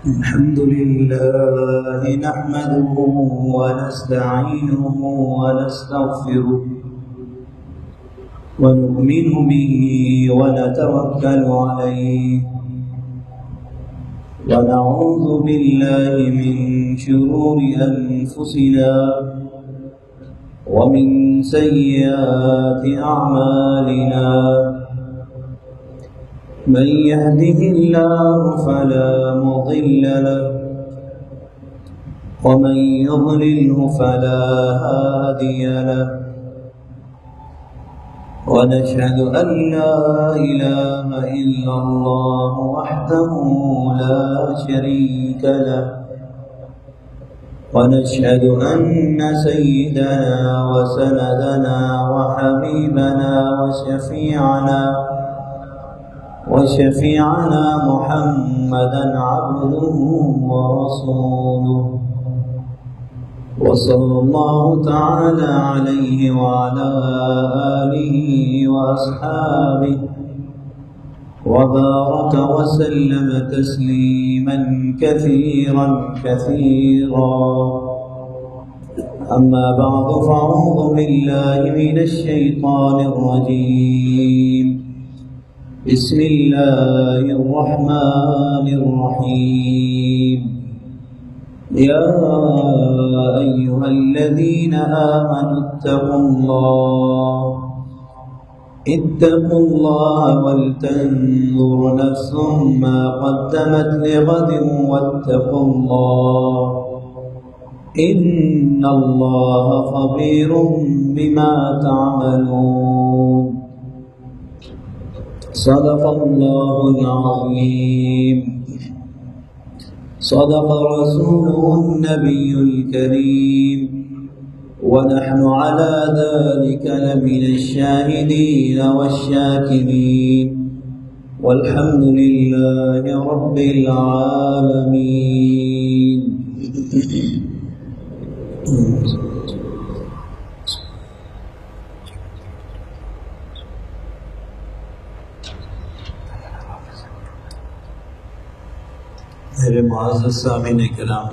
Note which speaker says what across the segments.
Speaker 1: الحمد لله نحمده ونستعينه ونستغفره ونؤمن به ونتوكل عليه ونعوذ بالله من شرور أنفسنا ومن سيئات أعمالنا من يهده الله فلا مضل له ومن يضلله فلا هادي له ونشهد أن لا إله إلا الله وحده لا شريك له ونشهد أن سيدنا وسندنا وحبيبنا وشفيعنا محمدا عبده ورسوله وصلى الله تعالى عليه وعلى آله وأصحابه وبارك وسلم تسليما كثيرا أما بعد فأعوذ بالله من الشيطان الرجيم بسم الله الرحمن الرحيم يا أيها الذين آمنوا اتقوا الله ولتنظر نفس ما قدمت لغد واتقوا الله إن الله خبير بما تعملون صدق الله العظيم صدق رسوله النبي الكريم ونحن على ذلك لمن الشاهدين والشاكرين والحمد لله رب العالمين میرے معزز سامعین کرام،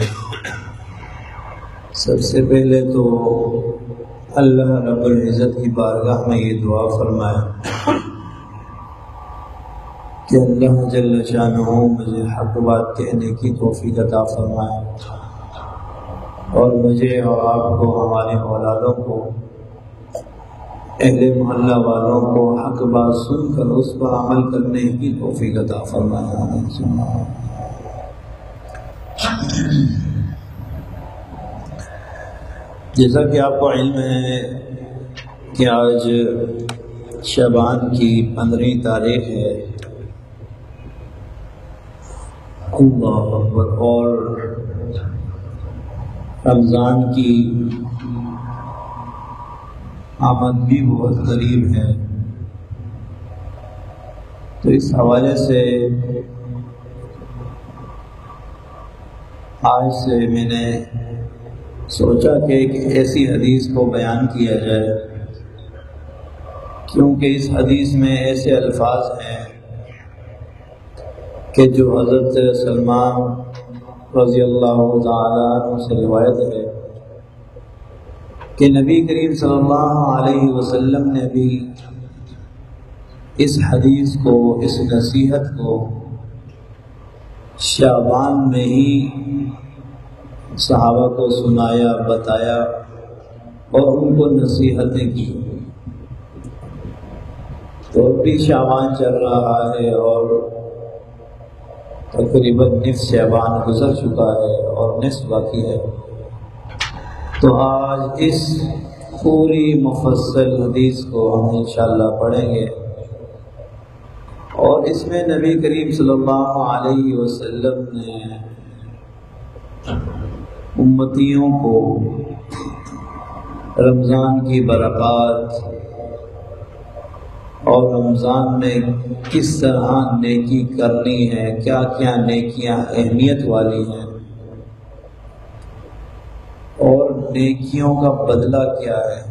Speaker 1: سب سے پہلے تو اللہ رب العزت کی بارگاہ میں یہ دعا فرمائے کہ اللہ جل شانہ مجھے حق بات کہنے کی توفیق عطا فرمائے اور مجھے اور آپ کو، ہمارے اولادوں کو، اہل محلہ والوں کو حق بات سن کر اس پر عمل کرنے کی توفیق عطا فرمائے۔ جیسا کہ آپ کو علم ہے کہ آج شعبان کی 15 تاریخ ہے، اللہ اکبر، اور رمضان کی آمد بھی بہت قریب ہے، تو اس حوالے سے آج سے میں نے سوچا کہ ایک ایسی حدیث کو بیان کیا جائے، کیونکہ اس حدیث میں ایسے الفاظ ہیں کہ جو حضرت سلمان رضی اللہ تعالیٰ عنہ سے روایت ہے کہ نبی کریم صلی اللہ علیہ وسلم نے بھی اس حدیث کو، اس نصیحت کو شعبان میں ہی صحابہ کو سنایا، بتایا اور ان کو نصیحتیں کی۔ تو ابھی شعبان چل رہا ہے اور تقریباً نصف شعبان گزر چکا ہے اور نصف باقی ہے، تو آج اس پوری مفصل حدیث کو ہم انشاءاللہ پڑھیں گے، اور اس میں نبی کریم صلی اللہ علیہ وسلم نے امتیوں کو رمضان کی برکات اور رمضان میں کس طرح نیکی کرنی ہے، کیا کیا نیکیاں اہمیت والی ہیں اور نیکیوں کا بدلہ کیا ہے،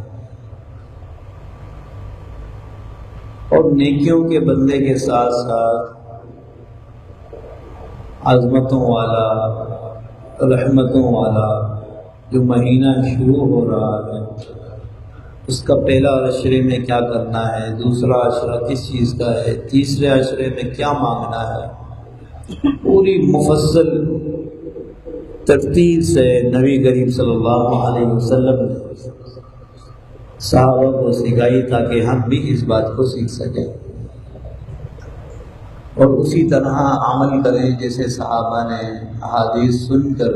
Speaker 1: اور نیکیوں کے بدلے کے ساتھ ساتھ عظمتوں والا، رحمتوں والا جو مہینہ شروع ہو رہا ہے، اس کا پہلا عشرے میں کیا کرنا ہے، دوسرا عشرہ کس چیز کا ہے، تیسرے عشرے میں کیا مانگنا ہے، پوری مفصل ترتیب سے نبی کریم صلی اللہ علیہ وسلم نے صحابہ کو سکھائی تاکہ ہم بھی اس بات کو سیکھ سکیں اور اسی طرح عمل کریں جیسے صحابہ نے احادیث سن کر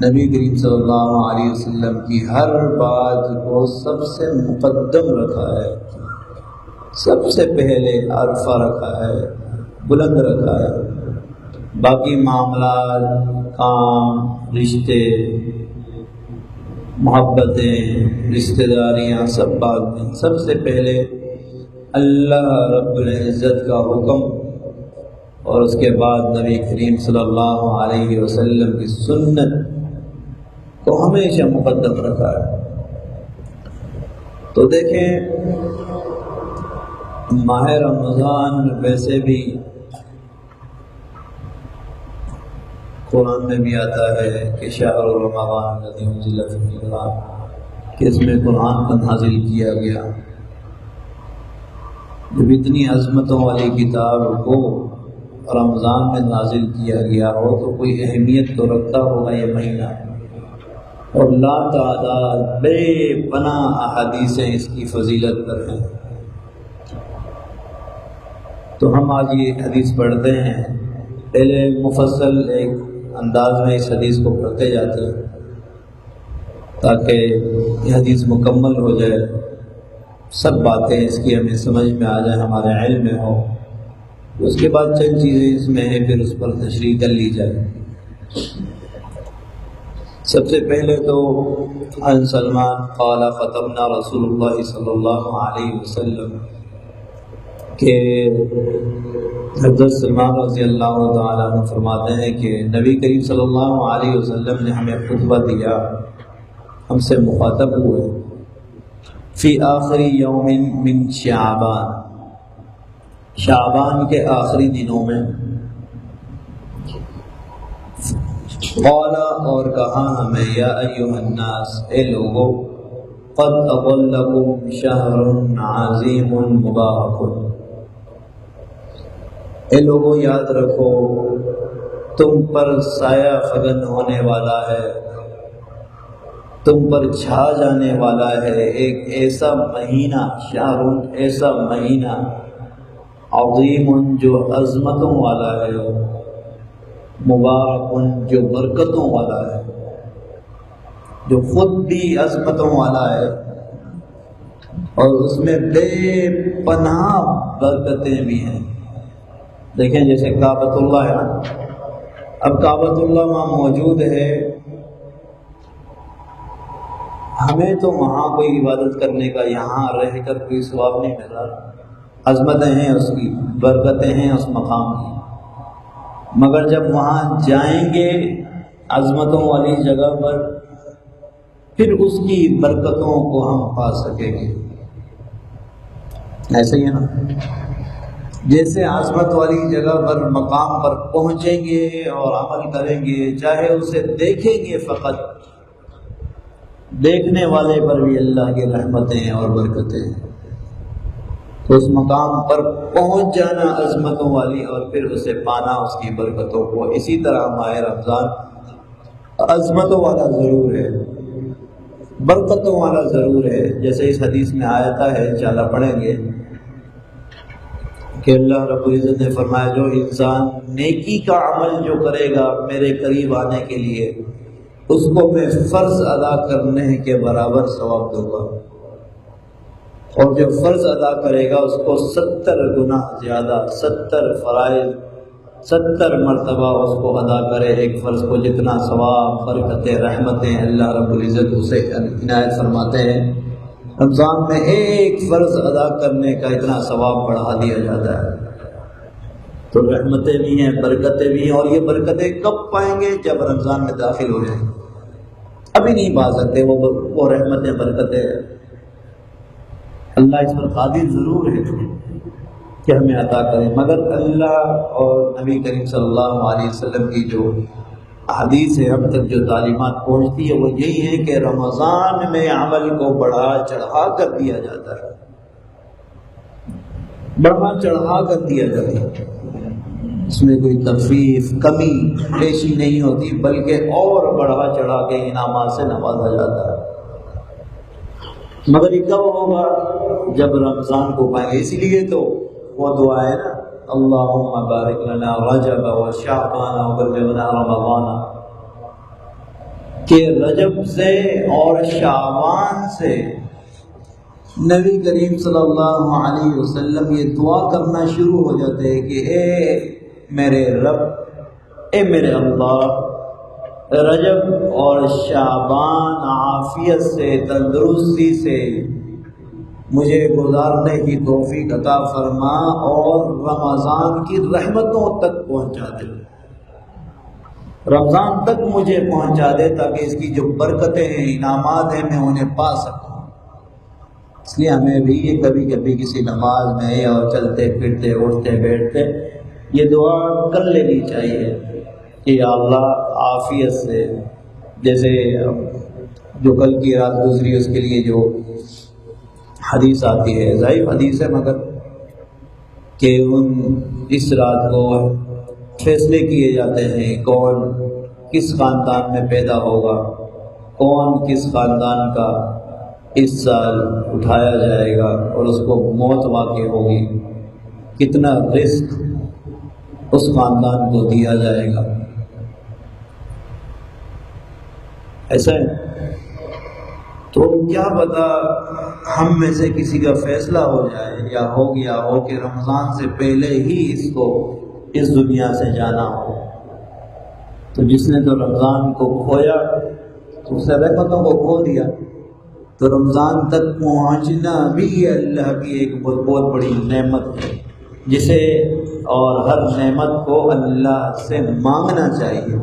Speaker 1: نبی کریم صلی اللہ علیہ وسلم کی ہر بات کو سب سے مقدم رکھا ہے، سب سے پہلے عرفہ رکھا ہے، بلند رکھا ہے، باقی معاملات، کام، رشتے، محبتیں، رشتہ داریاں سب بعد میں، سب سے پہلے اللہ رب العزت کا حکم اور اس کے بعد نبی کریم صلی اللہ علیہ وسلم کی سنت کو ہمیشہ مقدم رکھا ہے۔ تو دیکھیں ماہ رمضان ویسے بھی قرآن میں بھی آتا ہے کہ شہر رمضان الذی انزل فیہ القرآن، کہ اس میں قرآن کو نازل کیا گیا۔ جب اتنی عظمتوں والی کتاب کو رمضان میں نازل کیا گیا ہو تو کوئی اہمیت تو رکھتا ہوگا یہ مہینہ، اور لا تعداد بے پناہ احادیثیں اس کی فضیلت پر ہیں۔ تو ہم آج یہ حدیث پڑھتے ہیں، پہلے مفصل ایک انداز میں اس حدیث کو پڑھتے جاتے ہیں تاکہ یہ حدیث مکمل ہو جائے، سب باتیں اس کی ہمیں سمجھ میں آ جائیں، ہمارے علم میں ہو۔ اس کے بعد چند چیزیں اس میں ہیں پھر اس پر تشریح کر لی جائے۔ سب سے پہلے تو عن سلمان قال خطبنا رسول اللہ صلی اللہ علیہ وسلم، کہ حضرت سلمان رضی اللہ تعالیٰ عنہ فرماتے ہیں کہ نبی کریم صلی اللہ علیہ وسلم نے ہمیں خطبہ دیا، ہم سے مخاطب ہوئے، فی آخری یوم من شعبان، شعبان کے آخری دنوں میں، قال اور کہا ہمیں، یا ایھا الناس، اے لوگو، قد اضلکم شہر عظیم مبارک، اے لوگوں یاد رکھو تم پر سایہ فگن ہونے والا ہے، تم پر چھا جانے والا ہے ایک ایسا مہینہ، شہر ایسا مہینہ، عظیم جو عظمتوں والا ہے، مبارک جو برکتوں والا ہے، جو خود بھی عظمتوں والا ہے اور اس میں بے پناہ برکتیں بھی ہیں۔ دیکھیں جیسے کعبۃ اللہ ہے نا، اب کعبۃ اللہ وہاں موجود ہے، ہمیں تو وہاں کوئی عبادت کرنے کا یہاں رہ کر کوئی ثواب نہیں مل رہا، عظمتیں ہیں اس کی، برکتیں ہیں اس مقام کی، مگر جب وہاں جائیں گے عظمتوں والی جگہ پر پھر اس کی برکتوں کو ہم پا سکیں گے۔ ایسے ہی ہے نا، جیسے عظمت والی جگہ پر مقام پر پہنچیں گے اور عمل کریں گے، چاہے اسے دیکھیں گے، فقط دیکھنے والے پر بھی اللہ کی رحمتیں اور برکتیں ہیں، تو اس مقام پر پہنچ جانا عظمتوں والی اور پھر اسے پانا اس کی برکتوں کو۔ اسی طرح ماہ رمضان عظمتوں والا ضرور ہے، برکتوں والا ضرور ہے، جیسے اس حدیث میں آیتا ہے، انشاءاللہ پڑھیں گے کہ اللہ رب العزت نے فرمایا جو انسان نیکی کا عمل جو کرے گا میرے قریب آنے کے لیے، اس کو میں فرض ادا کرنے کے برابر ثواب دوں گا، اور جو فرض ادا کرے گا اس کو 70 گنا زیادہ، 70 فرائض، 70 مرتبہ اس کو ادا کرے ایک فرض کو، جتنا ثواب، برکتیں، رحمتیں اللہ رب العزت اسے عنایت فرماتے ہیں، رمضان میں ایک فرض ادا کرنے کا اتنا ثواب بڑھا دیا جاتا ہے۔ تو رحمتیں بھی ہیں، برکتیں بھی ہیں، اور یہ برکتیں کب پائیں گے؟ جب رمضان میں داخل ہو جائیں، ابھی نہیں پا سکتے وہ رحمتیں، برکتیں۔ اللہ اس پر قادر ضرور ہے، کہ ہمیں عطا کریں، مگر اللہ اور نبی کریم صلی اللہ علیہ وسلم کی جو حدیث ہے، ہم تک جو تعلیمات پہنچتی ہے وہ یہی ہے کہ رمضان میں عمل کو بڑھا چڑھا کر دیا جاتا ہے، بڑھا چڑھا کر دیا جاتا ہے، اس میں کوئی تخفیف کمی پیشی نہیں ہوتی، بلکہ اور بڑھا چڑھا کے انعامات سے نوازا جاتا ہے۔ مگر یہ کب ہوگا؟ جب رمضان کو پائیں گے۔ اسی لیے تو وہ دعا ہے نا، اللہم بارک لنا رجب و شعبان و بلغنا رمضان، کہ رجب سے اور شعبان سے نبی کریم صلی اللہ علیہ وسلم یہ دعا کرنا شروع ہو جاتے ہیں کہ اے میرے رب، اے میرے اللہ، رجب اور شعبان عافیت سے، تندرستی سے مجھے گزارنے کی توفیق عطا فرما اور رمضان کی رحمتوں تک پہنچا دے، رمضان تک مجھے پہنچا دے تاکہ اس کی جو برکتیں ہیں، انعامات ہیں، میں انہیں پا سکوں۔ اس لیے ہمیں بھی یہ کبھی کبھی کسی نماز میں یا چلتے پھرتے اٹھتے بیٹھتے یہ دعا کر لینی چاہیے کہ یا اللہ عافیت سے، جیسے جو کل کی رات گزری اس کے لیے جو حدیث آتی ہے، ضعیف حدیث ہے مگر، کہ اس رات کو فیصلے کیے جاتے ہیں کون کس خاندان میں پیدا ہوگا، کون کس خاندان کا اس سال اٹھایا جائے گا اور اس کو موت واقع ہوگی، کتنا رزق اس خاندان کو دیا جائے گا۔ ایسا ہے تو کیا پتا ہم میں سے کسی کا فیصلہ ہو جائے یا ہو گیا ہو کہ رمضان سے پہلے ہی اس کو اس دنیا سے جانا ہو، تو جس نے تو رمضان کو کھویا تو اس نے رحمتوں کو کھو دیا۔ تو رمضان تک پہنچنا بھی اللہ کی ایک بہت بڑی نعمت ہے، جسے اور ہر نعمت کو اللہ سے مانگنا چاہیے۔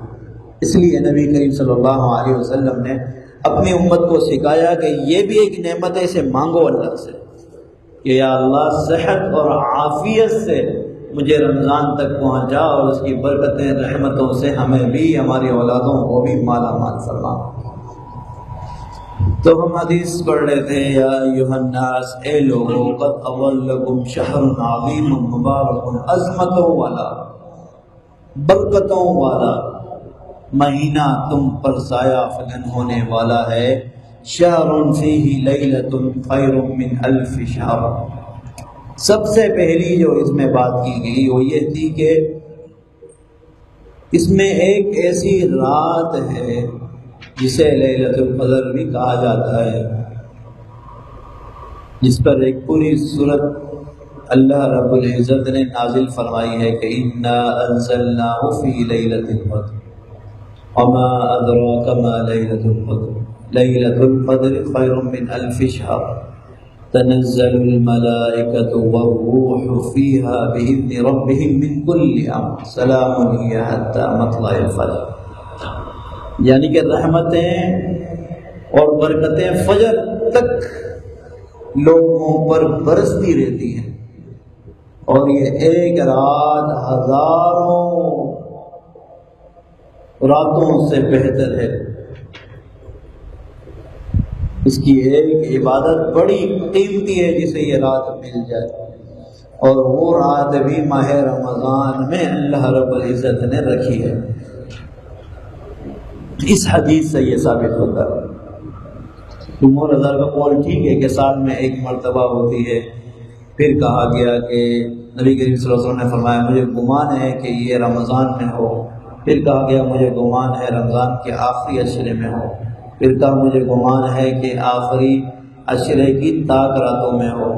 Speaker 1: اس لیے نبی کریم صلی اللہ علیہ وسلم نے اپنی امت کو سکھایا کہ یہ بھی ایک نعمت ہے، اسے مانگو اللہ سے کہ یا اللہ صحت اور عافیت سے مجھے رمضان تک پہنچا اور اس کی برکتیں رحمتوں سے ہمیں بھی، ہماری اولادوں کو بھی مالا مال فرما۔ تو ہم حدیث پڑھ رہے تھے، یا ایھا الناس، اے لوگوں، قد اضلکم شہر عظیم مبارک، عظمتوں والا، برکتوں والا مہینہ تم پر سایہ افکن ہونے والا ہے، شہر فیہ لیلۃ خیر من الف شہر۔ سب سے پہلی جو اس میں بات کی گئی وہ یہ تھی کہ اس میں ایک ایسی رات ہے جسے لیلۃ القدر بھی کہا جاتا ہے، جس پر ایک پوری سورت اللہ رب العزت نے نازل فرمائی ہے کہ انا انزلناہ فی لیلۃ القدر وما ادراک ما لیلۃ القدر لیلۃ القدر خیر من الف شہر تنزل الملائکۃ والروح فیہا بإذن ربہم من کل امر سلام ہی حتی مطلع الفجر۔ یعنی کہ رحمتیں اور برکتیں فجر تک لوگوں پر برستی رہتی ہیں، اور یہ ایک رات ہزاروں راتوں سے بہتر ہے۔ اس کی ایک عبادت بڑی قیمتی ہے جسے یہ رات مل جائے، اور وہ رات بھی ماہ رمضان میں اللہ رب العزت نے رکھی ہے۔ اس حدیث سے یہ ثابت ہوتا ہے۔ جمہور حضرات کا قول ٹھیک ہے کہ سال میں ایک مرتبہ ہوتی ہے۔ پھر کہا گیا کہ نبی کریم صلی اللہ علیہ وسلم نے فرمایا مجھے گمان ہے کہ یہ رمضان میں ہو، پھر کہا گیا مجھے گمان ہے رمضان کے آخری عشرے میں ہو، پھر کہا مجھے گمان ہے کہ آخری عشرے کی طاق راتوں میں ہو،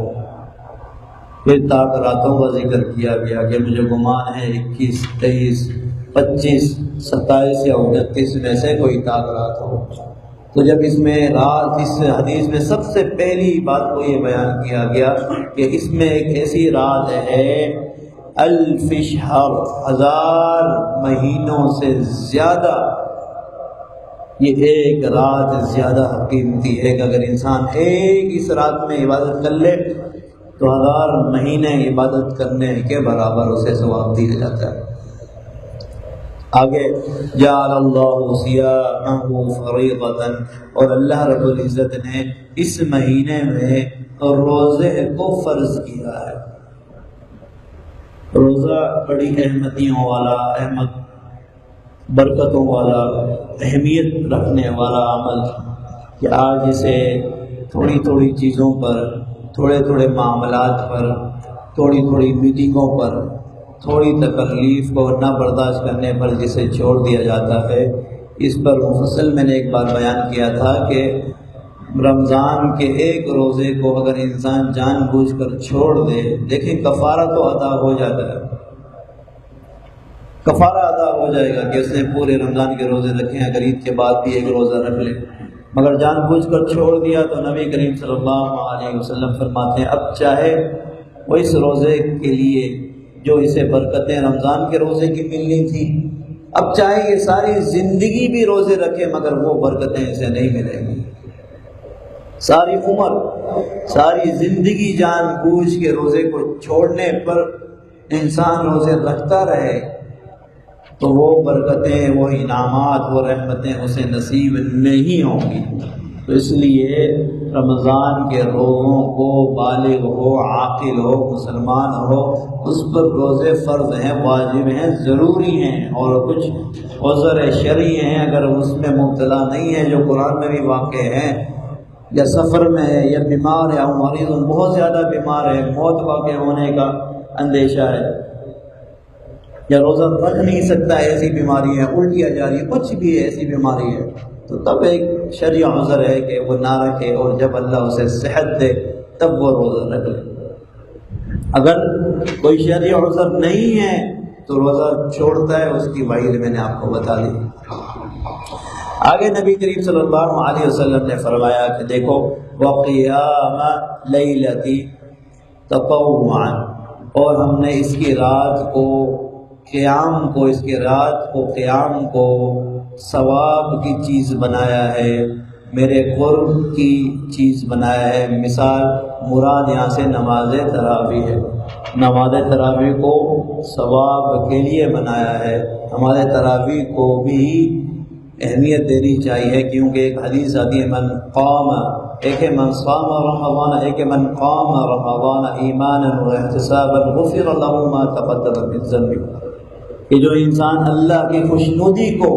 Speaker 1: پھر طاق راتوں کا ذکر کیا گیا کہ مجھے گمان ہے 21، 23، 25، 27 یا 29 میں سے کوئی طاق رات ہو۔ تو جب اس میں رات، اس حدیث میں سب سے پہلی بات کو یہ بیان کیا گیا کہ اس میں ایک ایسی رات ہے الف شہر، 1000 مہینوں سے زیادہ، یہ ایک رات زیادہ قیمتی ہے کہ اگر انسان ایک اس رات میں عبادت کر لے تو 1000 مہینے عبادت کرنے کے برابر اسے ثواب دیا جاتا ہے۔ آگے جعل اللہ صیامہ فریضۃ، اور اللہ رب العزت نے اس مہینے میں روزے کو فرض کیا ہے۔ روزہ بڑی احمدیوں والا، برکتوں والا، اہمیت رکھنے والا عمل کہ آج اسے تھوڑی تھوڑی چیزوں پر، تھوڑے تھوڑے معاملات پر، تھوڑی تھوڑی میٹنگوں پر، تھوڑی تکلیف کو نہ برداشت کرنے پر جسے چھوڑ دیا جاتا ہے۔ اس پر مفصل میں نے ایک بار بیان کیا تھا کہ رمضان کے ایک روزے کو اگر انسان جان بوجھ کر چھوڑ دے، دیکھیں کفارہ تو ادا ہو جاتا ہے، کفارہ ادا ہو جائے گا کہ اس نے پورے رمضان کے روزے رکھے ہیں، اگر عید کے بعد بھی ایک روزہ رکھ لے، مگر جان بوجھ کر چھوڑ دیا تو نبی کریم صلی اللہ علیہ وسلم فرماتے ہیں اب چاہے وہ اس روزے کے لیے جو اسے برکتیں رمضان کے روزے کی ملنی تھی، اب چاہے یہ ساری زندگی بھی روزے رکھے مگر وہ برکتیں اسے نہیں ملیں گی۔ ساری عمر، ساری زندگی جان بوجھ کے روزے کو چھوڑنے پر انسان روزے رکھتا رہے تو وہ برکتیں، وہ انعامات، وہ رحمتیں اسے نصیب نہیں ہوں گی۔ تو اس لیے رمضان کے روزوں کو بالغ ہو، عاقل ہو، مسلمان ہو، اس پر روزے فرض ہیں، واجب ہیں، ضروری ہیں، اور کچھ عذر شرعی ہیں اگر اس میں مبتلا نہیں ہے، جو قرآن میں بھی واقع ہیں، یا سفر میں ہے، یا بیمار ہے، مریض بہت زیادہ بیمار ہے، موت واقع ہونے کا اندیشہ ہے، یا روزہ رکھ نہیں سکتا ہے، ایسی بیماری ہے، الٹیاں جا رہی ہے، کچھ بھی ایسی بیماری ہے، تو تب ایک شرعی عذر ہے کہ وہ نہ رکھے، اور جب اللہ اسے صحت دے تب وہ روزہ رکھ لے۔ اگر کوئی شرعی عذر نہیں ہے تو روزہ چھوڑتا ہے، اس کی وعید میں نے آپ کو بتا دی۔ آگے نبی کریم صلی اللہ علیہ وسلم نے فرمایا کہ دیکھو وَقِيَامَ لَيْلَةِ تَطَوُّعًا، اور ہم نے اس کی رات کو قیام کو، اس کی رات کو قیام کو ثواب کی چیز بنایا ہے، میرے قرب کی چیز بنایا ہے۔ مثال مراد یہاں سے نماز تراویح ہے، نماز تراویح کو ثواب کے لیے بنایا ہے۔ نماز تراویح کو بھی اہمیت دینی چاہیے، کیونکہ ایک حدیث آتی ہے من قام، ایک ہے من صام رمضان، ایک ہے من قام رمضان ایمانا واحتسابا غفر له ما تقدم من ذنبه، کہ جو انسان اللہ کی خوشنودی کو،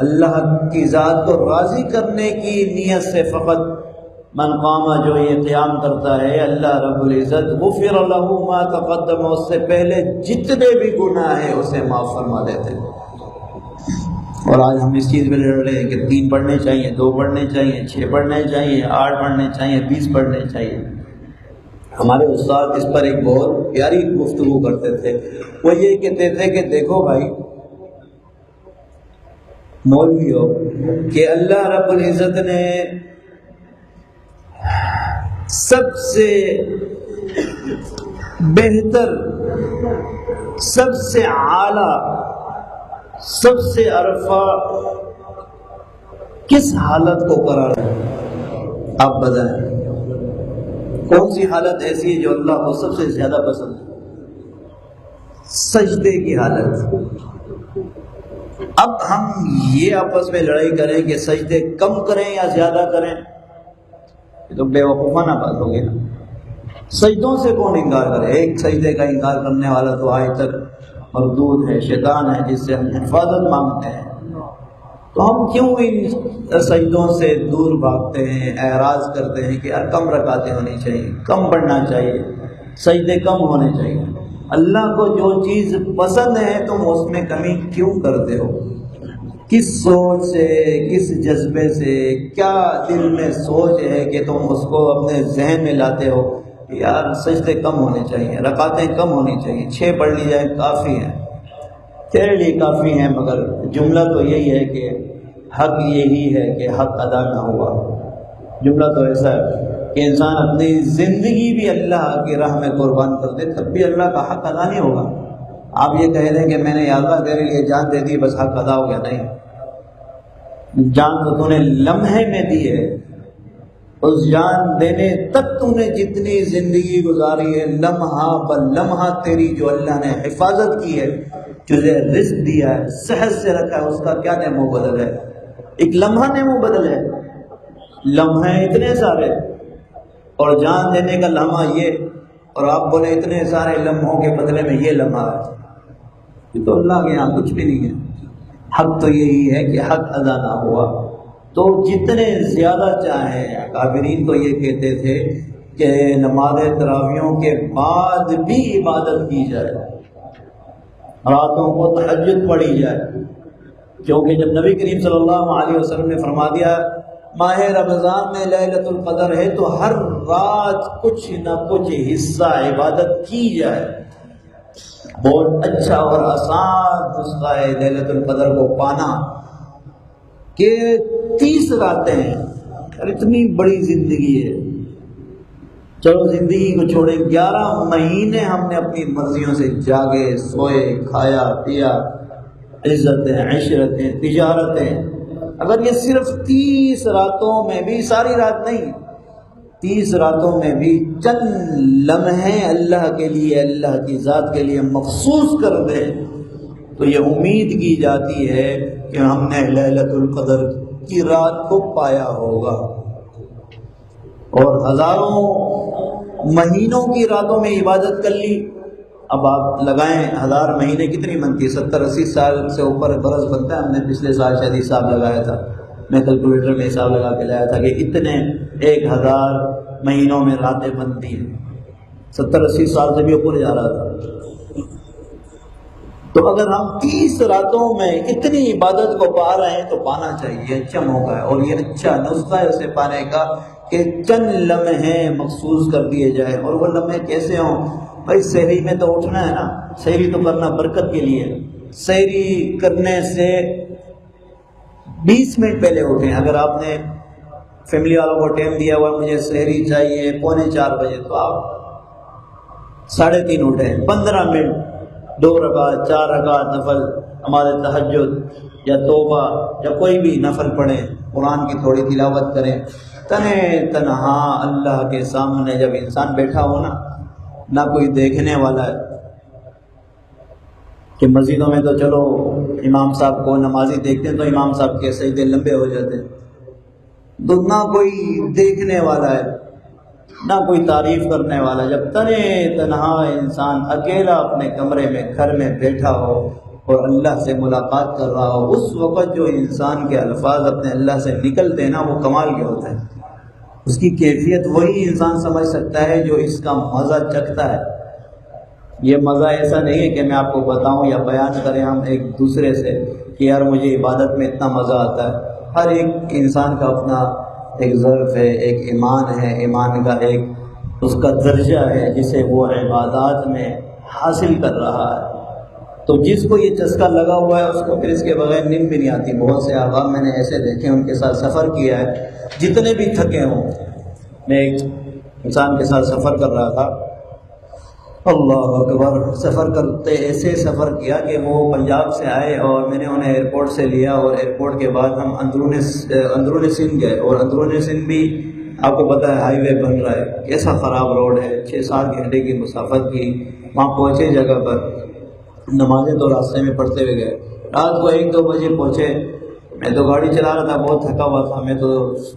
Speaker 1: اللہ کی ذات کو راضی کرنے کی نیت سے فقط من قام، جو یہ قیام کرتا ہے، اللہ رب العزت غفر له ما تقدم، اس سے پہلے جتنے بھی گناہ ہیں اسے معاف فرما دیتے ہیں۔ اور آج ہم اس چیز میں لڑ رہے ہیں کہ 3 پڑھنے چاہیے، 2 پڑھنے چاہیے، 6 پڑھنے چاہیے، 8 پڑھنے چاہیے، 20 پڑھنے چاہیے۔ ہمارے استاد اس پر ایک بہت پیاری گفتگو کرتے تھے، وہ یہ کہتے تھے کہ دیکھو بھائی مولویوں، کہ اللہ رب العزت نے سب سے بہتر، سب سے اعلیٰ، سب سے عرفہ کس حالت کو قرار ہے؟ آپ بتائیں کون سی حالت ایسی ہے جو اللہ کو سب سے زیادہ پسند ہے؟ سجدے کی حالت۔ اب ہم یہ آپس میں لڑائی کریں کہ سجدے کم کریں یا زیادہ کریں، یہ تو بے وقوفانہ بات ہوگی نا۔ سجدوں سے کون انکار کرے؟ ایک سجدے کا انکار کرنے والا تو آج تک مردود ہے، شیطان ہے، جس سے ہم حفاظت مانگتے ہیں۔ تو ہم کیوں ان سجدوں سے دور بھاگتے ہیں، اعراض کرتے ہیں کہ یار کم رکعتیں ہونی چاہیے، کم پڑھنا چاہیے، سجدے کم ہونے چاہیے۔ اللہ کو جو چیز پسند ہے تم اس میں کمی کیوں کرتے ہو؟ کس سوچ سے، کس جذبے سے، کیا دل میں سوچ ہے کہ تم اس کو اپنے ذہن میں لاتے ہو کہ یار سجدے کم ہونے چاہیے، رکعتیں کم ہونی چاہیے، 6 پڑھ لی جائے کافی ہیں، تیرے لیے کافی ہیں، مگر جملہ تو یہی ہے کہ حق یہی ہے کہ حق ادا نہ ہوا۔ جملہ تو ایسا ہے کہ انسان اپنی زندگی بھی اللہ کی راہ میں قربان کر دے تب بھی اللہ کا حق ادا نہیں ہوگا۔ آپ یہ کہہ دیں کہ میں نے یا اللہ تیرے لیے جان دے دی بس حق ادا ہو گیا، نہیں، جان تو نے لمحے میں دی ہے، اس جان دینے تک تو نے جتنی زندگی گزاری ہے، لمحہ بہ لمحہ تیری جو اللہ نے حفاظت کی ہے، تجھے رزق دیا ہے، صحت سے رکھا ہے، اس کا کیا نعم و بدل ہے؟ ایک لمحہ نعم و بدل ہے، لمحے اتنے سارے، اور جان دینے کا لمحہ یہ، اور آپ بولے اتنے سارے لمحوں کے بدلے میں یہ لمحہ ہے، یہ تو اللہ کے یہاں کچھ بھی نہیں ہے۔ حق تو یہی ہے کہ حق ادا نہ ہوا تو جتنے زیادہ چاہیں، کافرین تو یہ کہتے تھے کہ نماز تراویحوں کے بعد بھی عبادت کی جائے، راتوں کو تہجد پڑھی جائے، کیونکہ جب نبی کریم صلی اللہ علیہ وسلم نے فرما دیا ماہ رمضان میں لیلۃ القدر ہے تو ہر رات کچھ نہ کچھ حصہ عبادت کی جائے۔ بہت اچھا اور آسان نسخہ ہے لیلۃ القدر کو پانا کہ 30 راتیں ہیں، اتنی بڑی زندگی ہے، چلو زندگی کو چھوڑیں، 11 مہینے ہم نے اپنی مرضیوں سے جاگے سوئے کھایا پیا، عزتیں عشرتیں تجارتیں، اگر یہ صرف 30 راتوں میں بھی، ساری رات نہیں، 30 راتوں میں بھی چند لمحے اللہ کے لیے، اللہ کی ذات کے لیے مخصوص کر دیں تو یہ امید کی جاتی ہے کہ ہم نے لیلۃ القدر کی رات کو پایا ہوگا۔ اور ہزاروں مہینوں کی راتوں میں عبادت کر لی، اب آپ لگائیں 1000 مہینے کتنی بنتی ہے، 70-80 سال سے اوپر برس بنتا ہے۔ ہم نے پچھلے سال شاید حساب لگایا تھا، میں کیلکولیٹر میں حساب لگا کے لایا تھا کہ اتنے 1000 مہینوں میں راتیں بنتی ہیں، 70-80 سال سے بھی اوپر جا رہا تھا۔ تو اگر ہم 30 راتوں میں اتنی عبادت کو پا رہے ہیں تو پانا چاہیے، اچھا موقع ہے، اور یہ اچھا نسخہ ہے اسے پانے کا کہ چند لمحے مخصوص کر دیے جائیں۔ اور وہ لمحے کیسے ہوں؟ بھائی سحری میں تو اٹھنا ہے نا، سحری تو کرنا برکت کے لیے، سحری کرنے سے 20 منٹ پہلے اٹھیں۔ اگر آپ نے فیملی والوں کو ٹائم دیا ہوا مجھے سحری چاہیے 3:45 بجے، تو آپ 3:30 اٹھیں، 15 منٹ 2 رکعت 4 رکعت نفل، ہمارے تہجد یا توبہ یا کوئی بھی نفل پڑھیں، قرآن کی تھوڑی تلاوت کریں، تنہا اللہ کے سامنے جب انسان بیٹھا ہو نا، نہ کوئی دیکھنے والا ہے، کہ مسجدوں میں تو چلو امام صاحب کو نمازی دیکھتے ہیں تو امام صاحب کے سجدے لمبے ہو جاتے ہیں، تو نہ کوئی دیکھنے والا ہے نہ کوئی تعریف کرنے والا، جب تنہا انسان اکیلا اپنے کمرے میں گھر میں بیٹھا ہو اور اللہ سے ملاقات کر رہا ہو، اس وقت جو انسان کے الفاظ اپنے اللہ سے نکلتے ہیں نا، وہ کمال کے ہوتے ہیں۔ اس کی کیفیت وہی انسان سمجھ سکتا ہے جو اس کا مزہ چکھتا ہے۔ یہ مزہ ایسا نہیں ہے کہ میں آپ کو بتاؤں یا بیان کریں ہم ایک دوسرے سے کہ یار مجھے عبادت میں اتنا مزہ آتا ہے۔ ہر ایک انسان کا اپنا ایک ظرف ہے، ایک ایمان ہے، ایمان کا ایک اس کا درجہ ہے جسے وہ عبادات میں حاصل کر رہا ہے۔ تو جس کو یہ چسکا لگا ہوا ہے اس کو پھر اس کے بغیر نیند بھی نہیں آتی۔ بہت سے احباب میں نے ایسے دیکھے، ان کے ساتھ سفر کیا ہے، جتنے بھی تھکے ہوں۔ میں ایک انسان کے ساتھ سفر کر رہا تھا، اللہ اکبر، سفر کرتے ایسے سفر کیا کہ وہ پنجاب سے آئے اور میں نے انہیں ایئرپورٹ سے لیا، اور ایئرپورٹ کے بعد ہم اندرون سندھ گئے، اور اندرون سندھ بھی آپ کو پتہ ہے ہائی وے بن رہا ہے، کیسا خراب روڈ ہے، 6-7 گھنٹے کی مسافت کی۔ وہاں پہنچے جگہ پر، نمازیں تو راستے میں پڑھتے ہوئے گئے، رات کو 1-2 بجے پہنچے۔ میں تو گاڑی چلا رہا تھا، بہت تھکا ہوا تھا، میں تو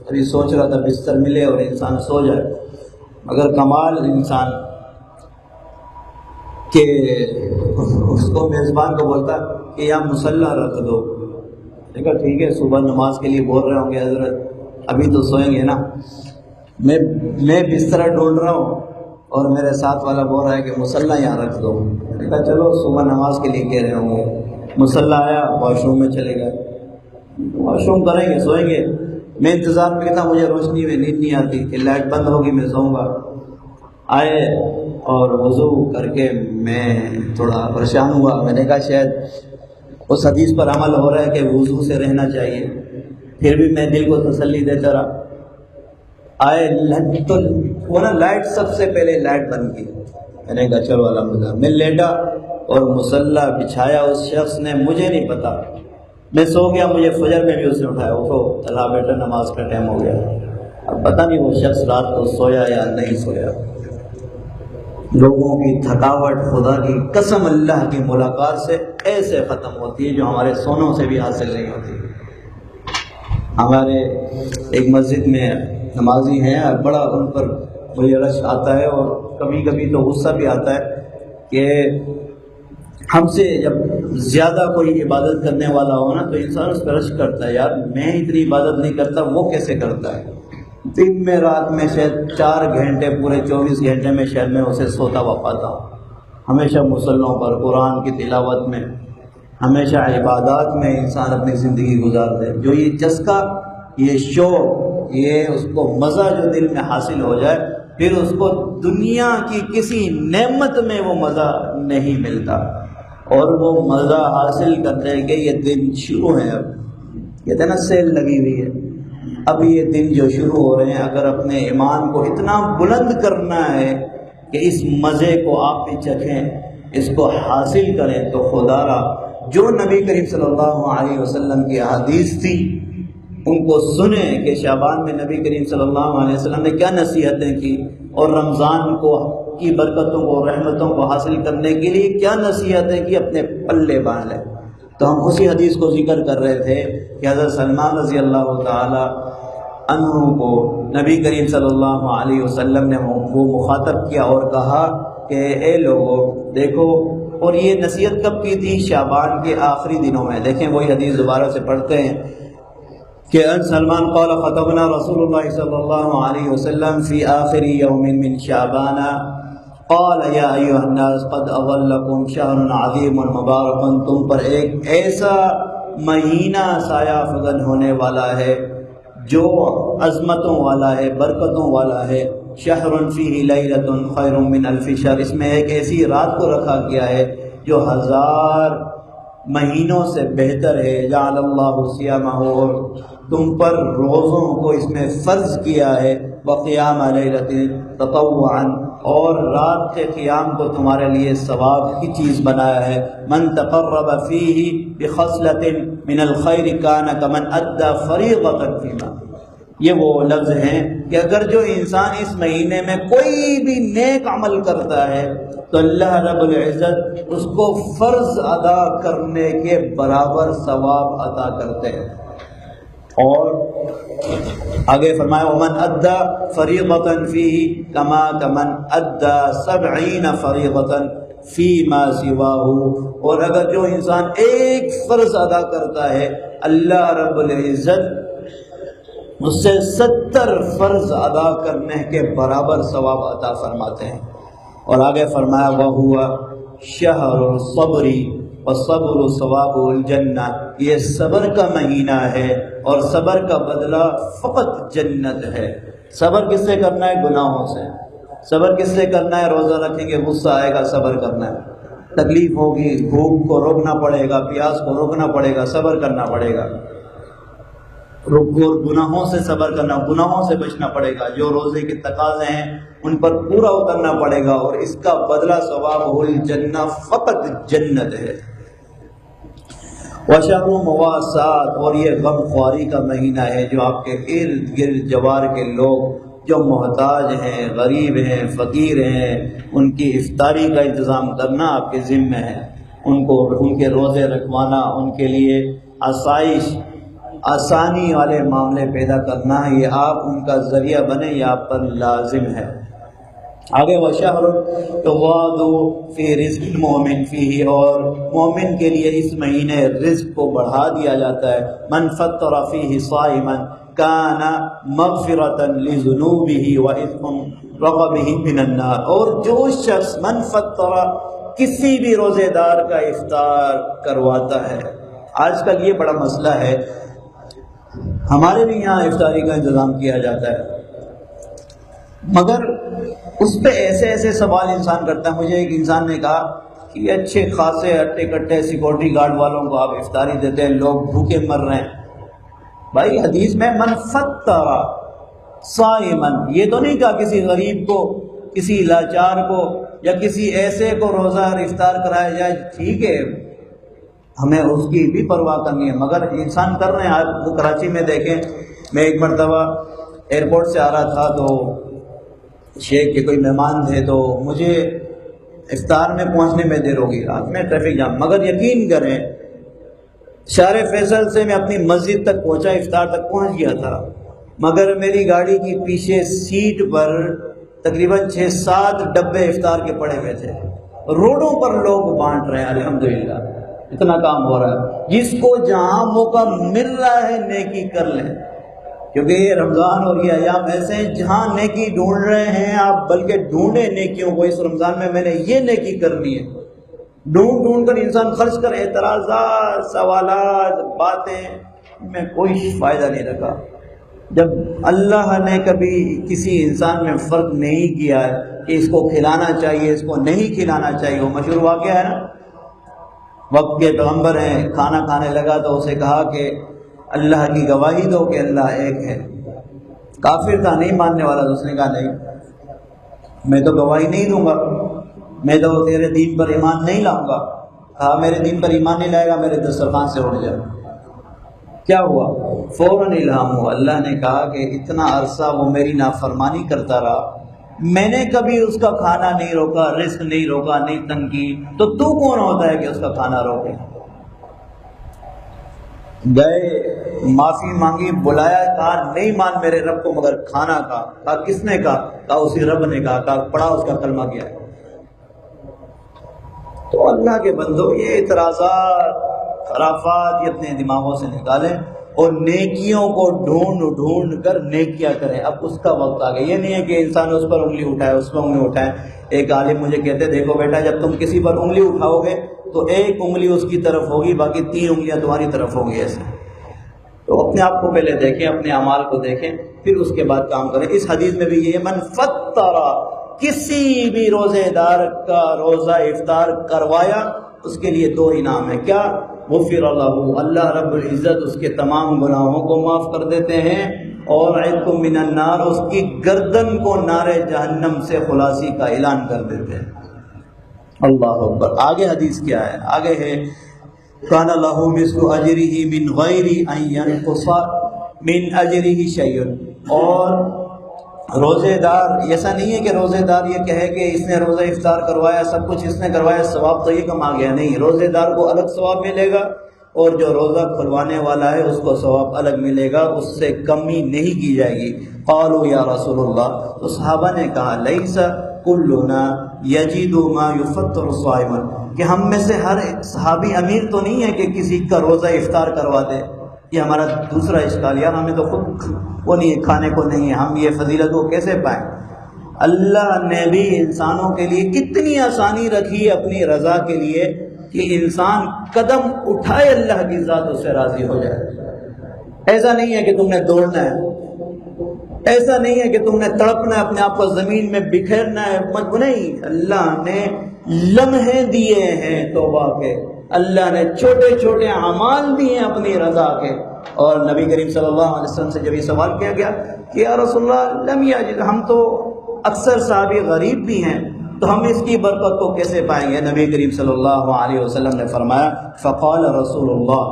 Speaker 1: ابھی سوچ رہا تھا بستر ملے اور انسان سو جائے، مگر کمال انسان کہ اس کو میزبان کو بولتا کہ یہاں مصلی رکھ دو۔ دیکھا ٹھیک ہے، صبح نماز کے لیے بول رہے ہوں گے حضرت، ابھی تو سوئیں گے نا۔ میں بستر ڈھونڈ رہا ہوں اور میرے ساتھ والا بول رہا ہے کہ مصلی یہاں رکھ دو۔ دیکھا چلو صبح نماز کے لیے کہہ رہے ہوں گے۔ مصلی آیا، واش روم میں چلے گئے، واش روم کریں گے سوئیں گے۔ میں انتظار میں تھا، مجھے روشنی میں نیند نہیں آتی کہ لائٹ بند ہوگی میں سوؤں گا۔ آئے اور وضو کر کے میں تھوڑا پریشان ہوا، میں نے کہا شاید اس حدیث پر عمل ہو رہا ہے کہ وضو سے رہنا چاہیے، پھر بھی میں دل کو تسلی دیتا رہا۔ آئے تو وہ نا لائٹ، سب سے پہلے لائٹ بند کی، میں نے کہا چلو الحمدللہ۔ میں لیٹا اور مصلی بچھایا، اس شخص نے، مجھے نہیں پتا، میں سو گیا، مجھے فجر میں بھی اس نے اٹھایا، اٹھو چلا بیٹا نماز کا ٹائم ہو گیا۔ اب پتہ نہیں وہ شخص رات کو سویا یا نہیں سویا. لوگوں کی تھکاوٹ خدا کی قسم اللہ کی ملاقات سے ایسے ختم ہوتی ہے جو ہمارے سونوں سے بھی حاصل نہیں ہوتی. ہمارے ایک مسجد میں نمازی ہیں، بڑا ان پر مجھے رشک آتا ہے اور کبھی کبھی تو غصہ بھی آتا ہے کہ ہم سے جب زیادہ کوئی عبادت کرنے والا ہو نا تو انسان اس پر رشک کرتا ہے، یار میں اتنی عبادت نہیں کرتا، وہ کیسے کرتا ہے. دن میں رات میں شاید 4 گھنٹے پورے 24 گھنٹے میں شاید میں اسے سوتا ہوا پاتا ہوں. ہمیشہ مصلوں پر قرآن کی تلاوت میں، ہمیشہ عبادات میں انسان اپنی زندگی گزارتا ہے. جو یہ چسکا، یہ شوق، یہ اس کو مزہ جو دل میں حاصل ہو جائے، پھر اس کو دنیا کی کسی نعمت میں وہ مزہ نہیں ملتا. اور وہ مزہ حاصل کرنے کے یہ دن شروع ہیں. اب کہتے ہیں نا سیل لگی ہوئی ہے، اب یہ دن جو شروع ہو رہے ہیں، اگر اپنے ایمان کو اتنا بلند کرنا ہے کہ اس مزے کو آپ بھی چکھیں، اس کو حاصل کریں، تو خدا را جو نبی کریم صلی اللہ علیہ وسلم کی احادیث تھی ان کو سنیں کہ شعبان میں نبی کریم صلی اللہ علیہ وسلم نے کیا نصیحتیں کی، اور رمضان کو کی برکتوں کو، رحمتوں کو حاصل کرنے کے لیے کیا نصیحتیں کی، اپنے پلے باندھ لیں. تو ہم اسی حدیث کو ذکر کر رہے تھے کہ حضرت سلمان رضی اللہ تعالی عنہ کو نبی کریم صلی اللہ علیہ وسلم نے وہ مخاطب کیا اور کہا کہ اے لوگو دیکھو. اور یہ نصیحت کب کی تھی؟ شعبان کے آخری دنوں میں. دیکھیں وہی حدیث دوبارہ سے پڑھتے ہیں کہ ان سلمان قال خطبنا رسول اللہ صلی اللہ علیہ وسلم فی آخر یوم من شعبان قال یا ایھا الناس قد اظلکم شہر عظیم مبارک. تم پر ایک ایسا مہینہ سایہ فگن ہونے والا ہے جو عظمتوں والا ہے، برکتوں والا ہے. شہر فیہ لیلۃ خیر من الف شہر، اس میں ایک ایسی رات کو رکھا گیا ہے جو 1000 مہینوں سے بہتر ہے. جعل اللہ صیامہ، اور تم پر روزوں کو اس میں فرض کیا ہے. وقیام لیلۃ تطوعا، اور رات کے قیام کو تمہارے لیے ثواب کی چیز بنایا ہے. من تقرب فیہ بخصلۃ من الخیر کان کمن ادى فریضۃ فیما. یہ وہ لفظ ہیں کہ اگر جو انسان اس مہینے میں کوئی بھی نیک عمل کرتا ہے تو اللہ رب العزت اس کو فرض ادا کرنے کے برابر ثواب عطا کرتے ہیں. اور آگے فرمایا ومن ادى فریضۃ فیہ کما کمن ادى 70 فریضۃ فیما سواہ. اور اگر جو انسان ایک فرض ادا کرتا ہے اللہ رب العزت اس سے 70 فرض ادا کرنے کے برابر ثواب عطا فرماتے ہیں. اور آگے فرمایا وَهُوَ شَهْرُ الصَّبْرِ وَالصَّبْرُ ثَوَابُ الْجَنَّةِ. یہ صبر کا مہینہ ہے اور صبر کا بدلہ فقط جنت ہے. صبر کس سے کرنا ہے؟ گناہوں سے. صبر کس سے کرنا ہے؟ روزہ رکھیں گے غصہ آئے گا، صبر کرنا ہے. تکلیف ہوگی، بھوک کو روکنا پڑے گا، پیاس کو روکنا پڑے گا، صبر کرنا پڑے گا. گناہوں سے صبر کرنا، گناہوں سے بچنا پڑے گا. جو روزے کے تقاضے ہیں ان پر پورا اترنا پڑے گا، اور اس کا بدلہ ثواب الجنہ، فقط جنت ہے. وشہر مواسات، اور یہ غم خواری کا مہینہ ہے. جو آپ کے ارد گرد جوار کے لوگ جو محتاج ہیں، غریب ہیں، فقیر ہیں، ان کی افطاری کا انتظام کرنا آپ کے ذمہ ہے. ان کے روزے رکھوانا، ان کے لیے آسانی والے معاملے پیدا کرنا، یہ آپ ان کا ذریعہ بنے، یہ آپ پر لازم ہے. آگے وشہر تغاد فی رزق المؤمن فیہ، اور مومن کے لیے اس مہینے رزق کو بڑھا دیا جاتا ہے. من فطر فیہ صائما کان مغفرۃ لذنوبہ واثم رغبہ من النار. اور جو شخص من فطر، کسی بھی روزے دار کا افطار کرواتا ہے. آج کل یہ بڑا مسئلہ ہے، ہمارے بھی یہاں افطاری کا انتظام کیا جاتا ہے، مگر اس پہ ایسے ایسے سوال انسان کرتا ہے. مجھے ایک انسان نے کہا کہ یہ اچھے خاصے ہٹے کٹے سیکورٹی گارڈ والوں کو آپ افطاری دیتے ہیں، لوگ بھوکے مر رہے ہیں. بھائی حدیث میں من فطر صائما، یہ تو نہیں کہا کسی غریب کو، کسی لاچار کو یا کسی ایسے کو روزہ اور افطار کرایا جائے. ٹھیک ہے، ہمیں اس کی بھی پرواہ کرنی ہے، مگر انسان کر رہے ہیں. آپ وہ کراچی میں دیکھیں، میں ایک مرتبہ ایئرپورٹ سے آ رہا تھا تو شیخ کے کوئی مہمان تھے، تو مجھے افطار میں پہنچنے میں دیر ہوگی، رات میں ٹریفک جام، مگر یقین کریں شارع فیصل سے میں اپنی مسجد تک پہنچا، افطار تک پہنچ گیا تھا، مگر میری گاڑی کی پیچھے سیٹ پر تقریباً 6-7 ڈبے افطار کے پڑے ہوئے تھے، روڈوں پر لوگ بانٹ رہے ہیں، الحمدللہ اتنا کام ہو رہا ہے۔ جس کو جہاں موقع مل رہا ہے نیکی کر لیں، کیونکہ یہ رمضان اور یہ ایام ایسے ہیں جہاں نیکی ڈھونڈ رہے ہیں آپ، بلکہ ڈھونڈیں نیکیوں کو۔ اس رمضان میں نے یہ نیکی کرنی ہے، ڈھونڈ ڈھونڈ کر انسان خرچ کر، اعتراضات، سوالات، باتیں میں کوئی فائدہ نہیں رکھا۔ جب اللہ نے کبھی کسی انسان میں فرق نہیں کیا ہے کہ اس کو کھلانا چاہیے اس کو نہیں کھلانا چاہیے، وہ مشہور واقعہ ہے نا، وقت کے پیغمبر ہیں، کھانا کھانے لگا تو اسے کہا کہ اللہ کی گواہی دو کہ اللہ ایک ہے۔ کافر تھا، نہیں ماننے والا، تو اس نے کہا نہیں میں تو گواہی نہیں دوں گا، میں تو تیرے دین پر ایمان نہیں لاؤں گا۔ کہا میرے دین پر ایمان نہیں لائے گا میرے دسترخوان سے اٹھ جا۔ کیا ہوا؟ فوراً الہام ہوا، اللہ نے کہا کہ اتنا عرصہ وہ میری نافرمانی کرتا رہا، میں نے کبھی اس کا کھانا نہیں روکا، رزق نہیں روکا، نہیں تنگ کی، تو تو کون ہوتا ہے کہ اس کا کھانا روکے؟ گئے معافی مانگی، بلایا، کہا نہیں مان میرے رب کو مگر کھانا کھا۔ کہا کس نے کہا؟ کہا اسی رب نے کہا۔ کہا پڑھا اس کا کلمہ کیا ہے؟ تو اللہ کے بندو یہ اعتراضات خرافات یہ اپنے دماغوں سے نکالیں اور نیکیوں کو ڈھونڈ ڈھونڈ کر نیکیاں کریں۔ اب اس کا وقت آ گیا، یہ نہیں ہے کہ انسان اس پر انگلی اٹھائے اس پر انگلی اٹھائے۔ ایک عالم مجھے کہتے دیکھو بیٹا جب تم کسی پر انگلی اٹھاؤ گے تو ایک انگلی اس کی طرف ہوگی، باقی 3 انگلیاں تمہاری طرف ہوں گی ایسے۔ تو اپنے آپ کو پہلے دیکھیں، اپنے اعمال کو دیکھیں، پھر اس کے بعد کام کریں۔ اس حدیث میں بھی یہ من فطر، کسی بھی روزے دار کا روزہ افطار کروایا اس کے لیے 2 انعام ہیں۔ کیا؟ غفر اللہ، اللہ رب العزت اس کے تمام گناہوں کو معاف کر دیتے ہیں، اور عتق من النار، اس کی گردن کو نار جہنم سے خلاصی کا اعلان کر دیتے ہیں۔ اللہ اکبر۔ آگے حدیث کیا ہے؟ آگے ہے کان لہ مثل اجرہ من غیر ان ینقص من اجرہ شیء، اور روزے دار ایسا نہیں ہے کہ روزے دار یہ کہے کہ اس نے روزہ افطار کروایا، سب کچھ اس نے کروایا، ثواب تو یہ کم آ گیا۔ نہیں، روزے دار کو الگ ثواب ملے گا اور جو روزہ کھلوانے والا ہے اس کو ثواب الگ ملے گا، اس سے کمی نہیں کی جائے گی۔ قالوا یا رسول اللہ، تو صحابہ نے کہا لیس کلنا یجد ما یفطر الصائم، کہ ہم میں سے ہر صحابی امیر تو نہیں ہے کہ کسی کا روزہ افطار کروا دے۔ یہ ہمارا دوسرا اشکال، یار ہمیں تو خود وہ نہیں ہے، کھانے کو نہیں ہے، ہم یہ فضیلت کو کیسے پائیں؟ اللہ نے بھی انسانوں کے لیے کتنی آسانی رکھی ہے اپنی رضا کے لیے کہ انسان قدم اٹھائے اللہ کی ذات اس سے راضی ہو جائے۔ ایسا نہیں ہے کہ تم نے دوڑنا ہے، ایسا نہیں ہے کہ تم نے تڑپنا ہے، اپنے آپ کو زمین میں بکھیرنا ہے، نہیں، اللہ نے لمحے دیے ہیں توبہ کے، اللہ نے چھوٹے چھوٹے اعمال دیے ہیں اپنی رضا کے۔ اور نبی کریم صلی اللہ علیہ وسلم سے جب یہ سوال کیا گیا کہ یا رسول اللہ لم یجد، ہم تو اکثر صحابی غریب بھی ہیں تو ہم اس کی برکت کو کیسے پائیں گے؟ نبی کریم صلی اللہ علیہ وسلم نے فرمایا فقال رسول اللہ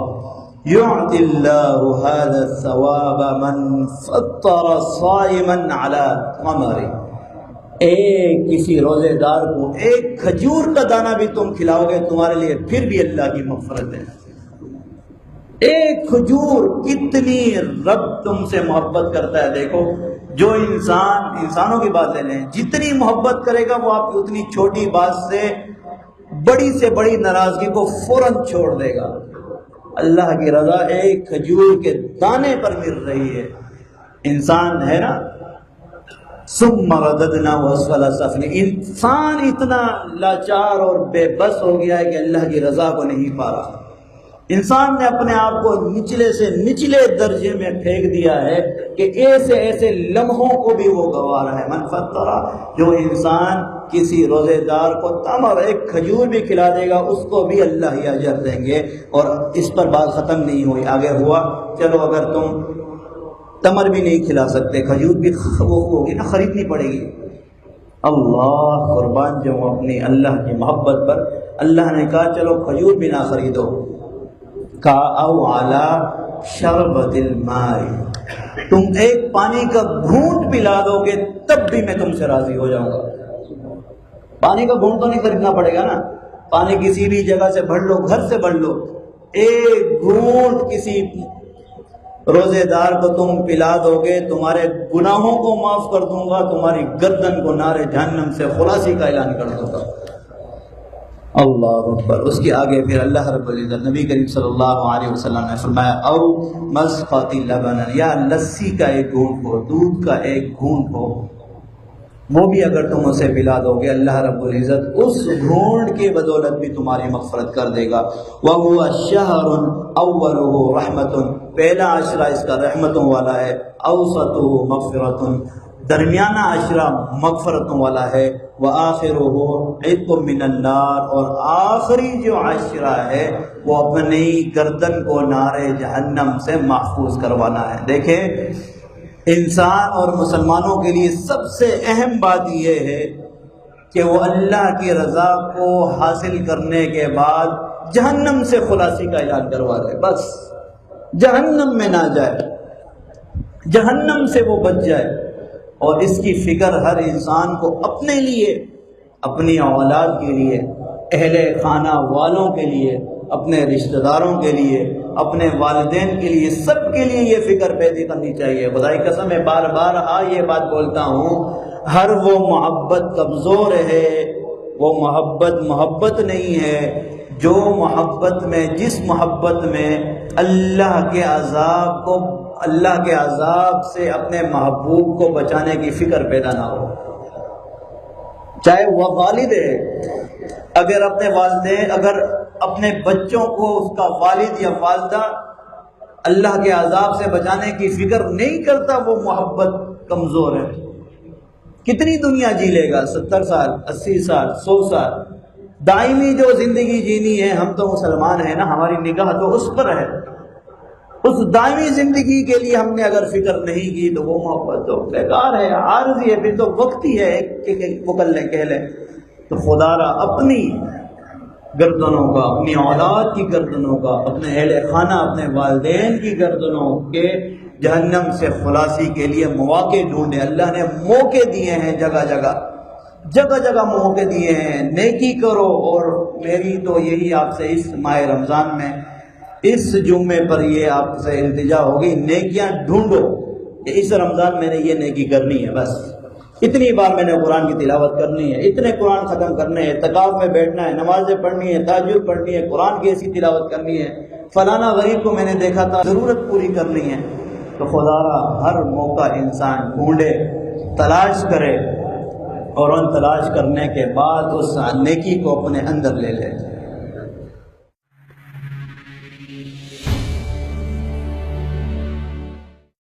Speaker 1: یعطی اللہ هذا الثواب من فطر صائما على قمر، کسی روزے دار کو ایک کھجور کا دانہ بھی تم کھلاؤ گے تمہارے لیے پھر بھی اللہ کی مغفرت ہے۔ ایک کھجور، کتنی رب تم سے محبت کرتا ہے۔ دیکھو جو انسانوں کی بات لے لیں، جتنی محبت کرے گا وہ آپ کی اتنی چھوٹی بات سے بڑی ناراضگی کو فوراً چھوڑ دے گا۔ اللہ کی رضا ایک کھجور کے دانے پر مل رہی ہے۔ انسان ہے نا، ثم رددناه اسفل سافلین، انسان اتنا لاچار اور بے بس ہو گیا ہے کہ اللہ کی رضا کو نہیں پا رہا۔ انسان نے اپنے آپ کو نچلے سے نچلے درجے میں پھینک دیا ہے کہ ایسے لمحوں کو بھی وہ گوا رہا ہے۔ من فطر، جو انسان کسی روزے دار کو تمر ایک کھجور بھی کھلا دے گا اس کو بھی اللہ ہی اجر دیں گے۔ اور اس پر بات ختم نہیں ہوئی، آگے ہوا چلو اگر تم تمر بھی نہیں کھلا سکتے، کھجور بھی وہ ہوگی نا، خریدنی پڑے گی۔ اللہ قربان جو اپنی اللہ کی محبت پر اللہ نے کہا چلو کھجور بھی نہ خریدو، کا او علی شربت الماء، تم ایک پانی کا گھونٹ پلا دو گے تب بھی میں تم سے راضی ہو جاؤں گا۔ پانی کا گھونٹ تو نہیں خریدنا پڑے گا نا، پانی کسی بھی جگہ سے بھر لو، گھر سے بھر لو، ایک گھونٹ کسی روزے دار کو تم پلا دو گے، تمہارے گناہوں کو معاف کر دوں گا، تمہاری گردن کو نار جہنم سے خلاصی کا اعلان کر دوں گا۔ اللہ اکبر۔ اس کے آگے پھر اللہ رب العزت نبی کریم صلی اللہ علیہ وسلم نے فرمایا او مسقط لبن، یا لسی کا ایک گھونٹ ہو، دودھ کا ایک گھونٹ ہو، وہ بھی اگر تم اسے پلا دو گے، اللہ رب العزت اس گھونٹ کی بدولت بھی تمہاری مغفرت کر دے گا۔ وَهُوَ الشَّهْرُ أَوَّلُهُ رَحْمَةٌ، پہلا عشرہ اس کا رحمتوں والا ہے، أَوْسَطُهُ مغفرۃ، درمیانہ عشرہ مغفرتوں والا ہے، وَآخِرُهُ عِتْقٌ مِّنَ النَّارِ، اور آخری جو عشرہ ہے وہ اپنی گردن کو نار جہنم سے محفوظ کروانا ہے۔ دیکھیں انسان اور مسلمانوں کے لیے سب سے اہم بات یہ ہے کہ وہ اللہ کی رضا کو حاصل کرنے کے بعد جہنم سے خلاصی کا اعلان کروا دے، بس جہنم میں نہ جائے، جہنم سے وہ بچ جائے۔ اور اس کی فکر ہر انسان کو اپنے لیے، اپنی اولاد کے لیے، اہل خانہ والوں کے لیے، اپنے رشتہ داروں کے لیے، اپنے والدین کے لیے، سب کے لیے یہ فکر پیدا کرنی چاہیے۔ خدا کی قسم میں بار بار یہ بات بولتا ہوں، ہر وہ محبت کمزور ہے، وہ محبت نہیں ہے جو محبت میں، جس محبت میں اللہ کے عذاب سے اپنے محبوب کو بچانے کی فکر پیدا نہ ہو۔ چاہے وہ والد ہے، اگر اپنے والدین، اگر اپنے بچوں کو اس کا والد یا والدہ اللہ کے عذاب سے بچانے کی فکر نہیں کرتا، وہ محبت کمزور ہے۔ کتنی دنیا جی لے گا؟ 70 سال، 80 سال، 100 سال، دائمی جو زندگی جینی ہے۔ ہم تو مسلمان ہیں نا، ہماری نگاہ تو اس پر ہے۔ اس دائمی زندگی کے لیے ہم نے اگر فکر نہیں کی تو وہ محبت تو بیکار ہے، عارضی ہے، پھر تو وقتی ہے کہ وہ کر لیں، کہہ لیں۔ تو خدا را اپنی گردنوں کا، اپنی اولاد کی گردنوں کا، اپنے اہل خانہ، اپنے والدین کی گردنوں کے جہنم سے خلاصی کے لیے مواقع ڈھونڈے۔ اللہ نے موقع دیے ہیں، جگہ جگہ موقع دیے ہیں، نیکی کرو۔ اور میری تو یہی آپ سے اس ماہ رمضان میں، اس جمعے پر یہ آپ سے التجا ہوگی، نیکیاں ڈھونڈو کہ اس رمضان میں نے یہ نیکی کرنی ہے، بس اتنی بار میں نے قرآن کی تلاوت کرنی ہے، اتنے قرآن ختم کرنے ہیں، اعتکاف میں بیٹھنا ہے، نمازیں پڑھنی ہے، تہجد پڑھنی ہے، قرآن کی ایسی تلاوت کرنی ہے، فلانا غریب کو میں نے دیکھا تھا، ضرورت پوری کرنی ہے۔ تو خدا را ہر موقع انسان ڈھونڈے، تلاش کرے، اور ان تلاش کرنے کے بعد اس نیکی کو اپنے اندر لے لے۔